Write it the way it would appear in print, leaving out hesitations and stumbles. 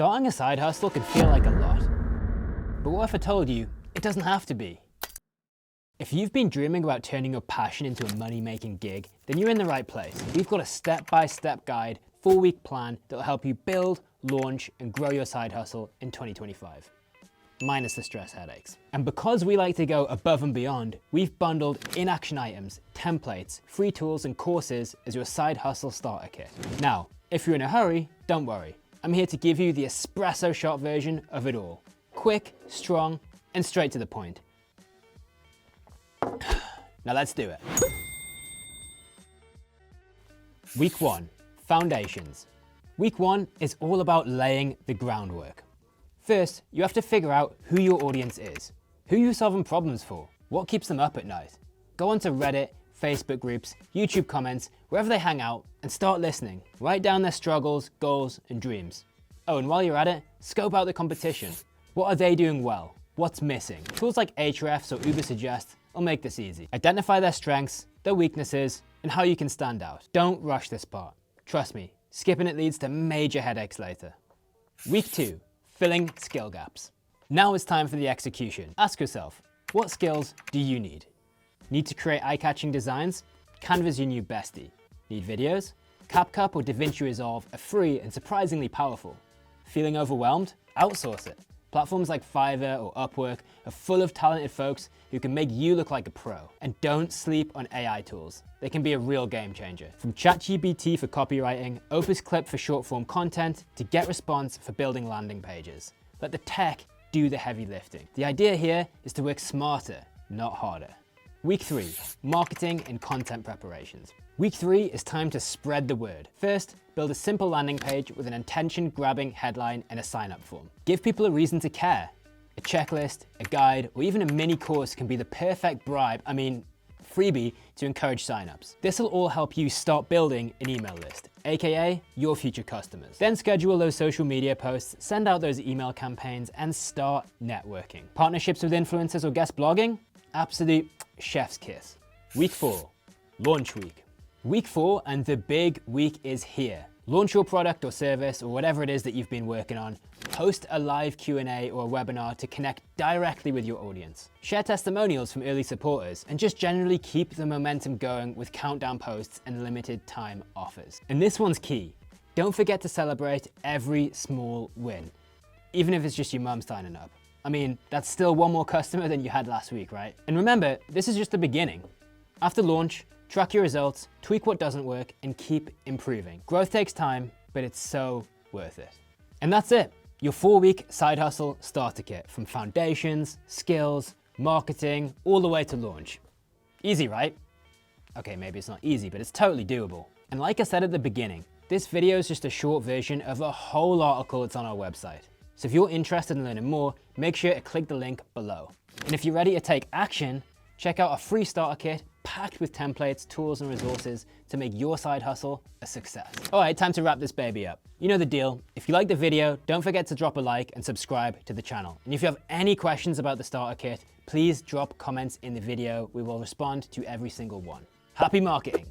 Starting a side hustle can feel like a lot, but what if I told you it doesn't have to be? If you've been dreaming about turning your passion into a money-making gig, then you're in the right place. We've got a step-by-step guide, 4-week plan that will help you build, launch, and grow your side hustle in 2025. Minus the stress headaches. And because we like to go above and beyond, we've bundled in-action items, templates, free tools, and courses as your side hustle starter kit. Now, if you're in a hurry, don't worry. I'm here to give you the espresso shot version of it all. Quick, strong, and straight to the point. Now let's do it. Week 1, foundations. Week 1 is all about laying the groundwork. First, you have to figure out who your audience is. Who you're solving problems for. What keeps them up at night. Go onto Reddit, Facebook groups, YouTube comments, wherever they hang out, and start listening. Write down their struggles, goals, and dreams. Oh, and while you're at it, scope out the competition. What are they doing well? What's missing? Tools like Ahrefs or Ubersuggest will make this easy. Identify their strengths, their weaknesses, and how you can stand out. Don't rush this part. Trust me, skipping it leads to major headaches later. Week 2, filling skill gaps. Now it's time for the execution. Ask yourself, what skills do you need? Need to create eye-catching designs? Canva's your new bestie. Need videos? CapCut or DaVinci Resolve are free and surprisingly powerful. Feeling overwhelmed? Outsource it. Platforms like Fiverr or Upwork are full of talented folks who can make you look like a pro. And don't sleep on AI tools. They can be a real game changer. From ChatGPT for copywriting, Opus Clip for short-form content, to GetResponse for building landing pages. Let the tech do the heavy lifting. The idea here is to work smarter, not harder. Week 3, marketing and content preparations. Week 3 is time to spread the word. First, build a simple landing page with an attention-grabbing headline and a sign-up form. Give people a reason to care. A checklist, a guide, or even a mini course can be the perfect freebie to encourage sign-ups. This will all help you start building an email list, aka your future customers. Then schedule those social media posts, send out those email campaigns, and start networking. Partnerships with influencers or guest blogging? Absolute chef's kiss. Week 4, launch week. Week 4 and the big week is here. Launch your product or service or whatever it is that you've been working on. Host a live Q&A or a webinar to connect directly with your audience. Share testimonials from early supporters and just generally keep the momentum going with countdown posts and limited time offers. And this one's key. Don't forget to celebrate every small win, even if it's just your mum signing up. I mean, that's still one more customer than you had last week, right? And remember, this is just the beginning. After launch, track your results, tweak what doesn't work, and keep improving. Growth takes time, but it's so worth it. And that's it. Your 4-week side hustle starter kit, from foundations, skills, marketing, all the way to launch. Easy, right? Okay, maybe it's not easy, but it's totally doable. And like I said at the beginning, this video is just a short version of a whole article that's on our website. So if you're interested in learning more, make sure to click the link below. And if you're ready to take action, check out our free starter kit packed with templates, tools, and resources to make your side hustle a success. All right, time to wrap this baby up. You know the deal. If you like the video, don't forget to drop a like and subscribe to the channel. And if you have any questions about the starter kit, please drop comments in the video. We will respond to every single one. Happy marketing.